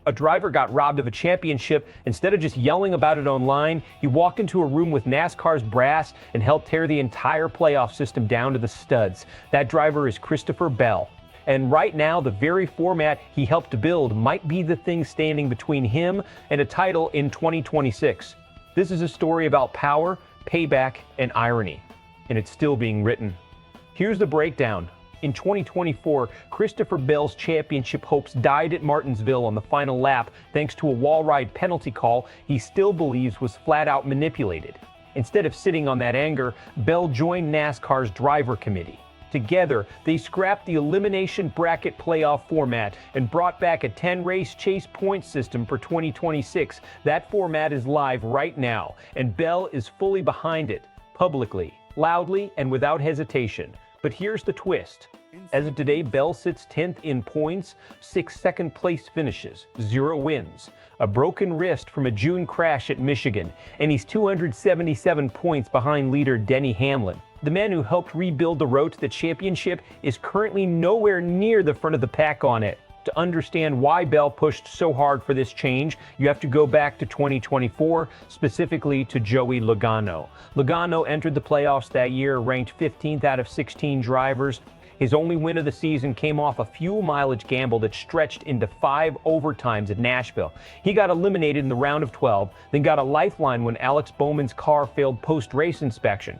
A driver got robbed of a championship. Instead of just yelling about it online, he walked into a room with NASCAR's brass and helped tear the entire playoff system down to the studs. That driver is Christopher Bell. And right now, the very format he helped to build might be the thing standing between him and a title in 2026. This is a story about power, payback, and irony. And it's still being written. Here's the breakdown. In 2024, Christopher Bell's championship hopes died at Martinsville on the final lap thanks to a wall ride penalty call he still believes was flat out manipulated. Instead of sitting on that anger, Bell joined NASCAR's driver committee. Together, they scrapped the elimination bracket playoff format and brought back a 10-race chase point system for 2026. That format is live right now, and Bell is fully behind it, publicly, loudly, and without hesitation. But here's the twist. As of today, Bell sits 10th in points, 6 second-place finishes, 0 wins, a broken wrist from a June crash at Michigan, and he's 277 points behind leader Denny Hamlin. The man who helped rebuild the road to the championship is currently nowhere near the front of the pack on it. To understand why Bell pushed so hard for this change, you have to go back to 2024, specifically to Joey Logano. Logano entered the playoffs that year ranked 15th out of 16 drivers. His only win of the season came off a fuel mileage gamble that stretched into 5 overtimes at Nashville. He got eliminated in the round of 12, then got a lifeline when Alex Bowman's car failed post-race inspection.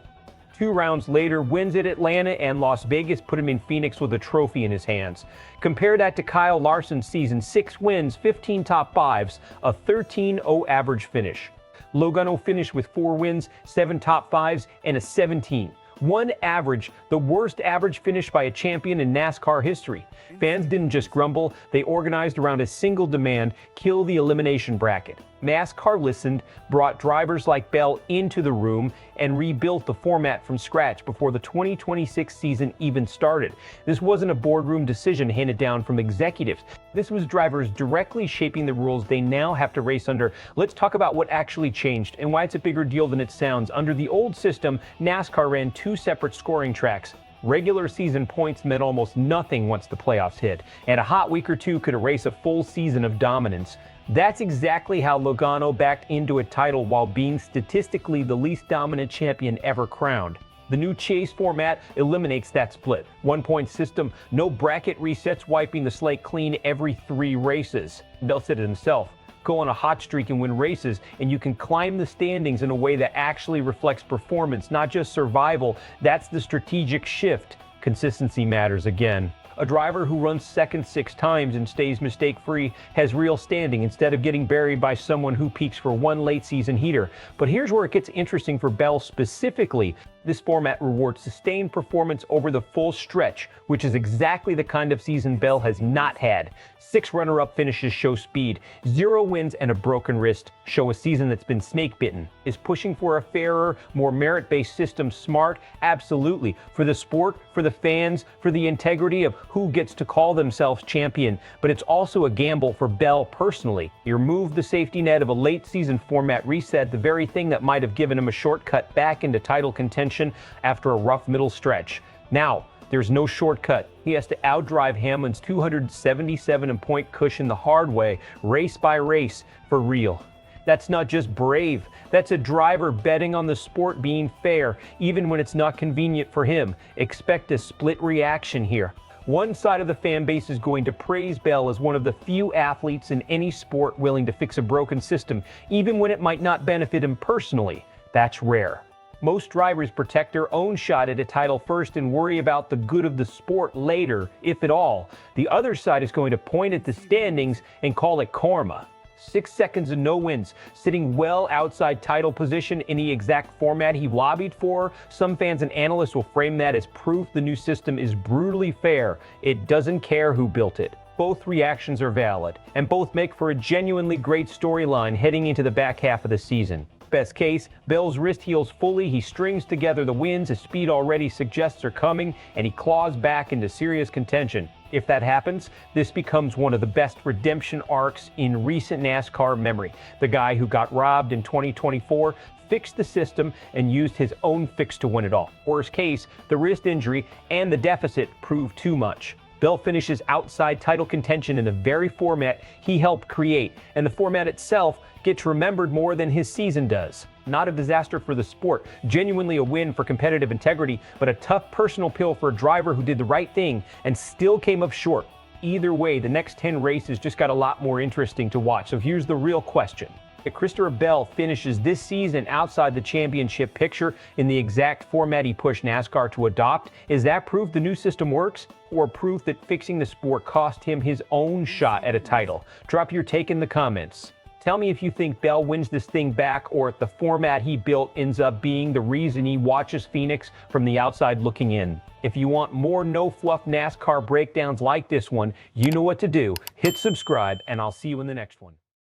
2 rounds later, wins at Atlanta and Las Vegas put him in Phoenix with a trophy in his hands. Compare that to Kyle Larson's season: 6 wins, 15 top 5s, a 13-0 average finish. Logano finished with 4 wins, 7 top 5s, and a 17. 1 average, the worst average finish by a champion in NASCAR history. Fans didn't just grumble, they organized around a single demand: kill the elimination bracket. NASCAR listened, brought drivers like Bell into the room, and rebuilt the format from scratch before the 2026 season even started. This wasn't a boardroom decision handed down from executives. This was drivers directly shaping the rules they now have to race under. Let's talk about what actually changed and why it's a bigger deal than it sounds. Under the old system, NASCAR ran 2 separate scoring tracks. Regular season points meant almost nothing once the playoffs hit, and a hot week or two could erase a full season of dominance. That's exactly how Logano backed into a title while being statistically the least dominant champion ever crowned. The new chase format eliminates that split. 1-point system, no bracket resets, wiping the slate clean every 3 races. Bell said it himself. Go on a hot streak and win races, and you can climb the standings in a way that actually reflects performance, not just survival. That's the strategic shift. Consistency matters again. A driver who runs second 6 times and stays mistake-free has real standing instead of getting buried by someone who peaks for 1 late-season heater. But here's where it gets interesting for Bell specifically. This format rewards sustained performance over the full stretch, which is exactly the kind of season Bell has not had. 6 runner-up finishes show speed. 0 wins and a broken wrist show a season that's been snake-bitten. Is pushing for a fairer, more merit-based system smart? Absolutely. For the sport, for the fans, for the integrity of who gets to call themselves champion. But it's also a gamble for Bell personally. He removed the safety net of a late-season format reset, the very thing that might have given him a shortcut back into title contention after a rough middle stretch. Now, there's no shortcut. He has to outdrive Hamlin's 277-point cushion the hard way, race by race, for real. That's not just brave. That's a driver betting on the sport being fair, even when it's not convenient for him. Expect a split reaction here. One side of the fan base is going to praise Bell as one of the few athletes in any sport willing to fix a broken system, even when it might not benefit him personally. That's rare. Most drivers protect their own shot at a title first and worry about the good of the sport later, if at all. The other side is going to point at the standings and call it karma. 6 seconds and no wins, sitting well outside title position in the exact format he lobbied for. Some fans and analysts will frame that as proof the new system is brutally fair. It doesn't care who built it. Both reactions are valid, and both make for a genuinely great storyline heading into the back half of the season. Best case, Bell's wrist heals fully, he strings together the wins his speed already suggests are coming, and he claws back into serious contention. If that happens, this becomes one of the best redemption arcs in recent NASCAR memory. The guy who got robbed in 2024 fixed the system and used his own fix to win it all. Worst case, the wrist injury and the deficit proved too much. Bell finishes outside title contention in the very format he helped create, and the format itself gets remembered more than his season does. Not a disaster for the sport, genuinely a win for competitive integrity, but a tough personal pill for a driver who did the right thing and still came up short. Either way, the next 10 races just got a lot more interesting to watch. So here's the real question. If Christopher Bell finishes this season outside the championship picture in the exact format he pushed NASCAR to adopt, is that proof the new system works, or proof that fixing the sport cost him his own shot at a title? Drop your take in the comments. Tell me if you think Bell wins this thing back, or if the format he built ends up being the reason he watches Phoenix from the outside looking in. If you want more no-fluff NASCAR breakdowns like this one, you know what to do. Hit subscribe, and I'll see you in the next one.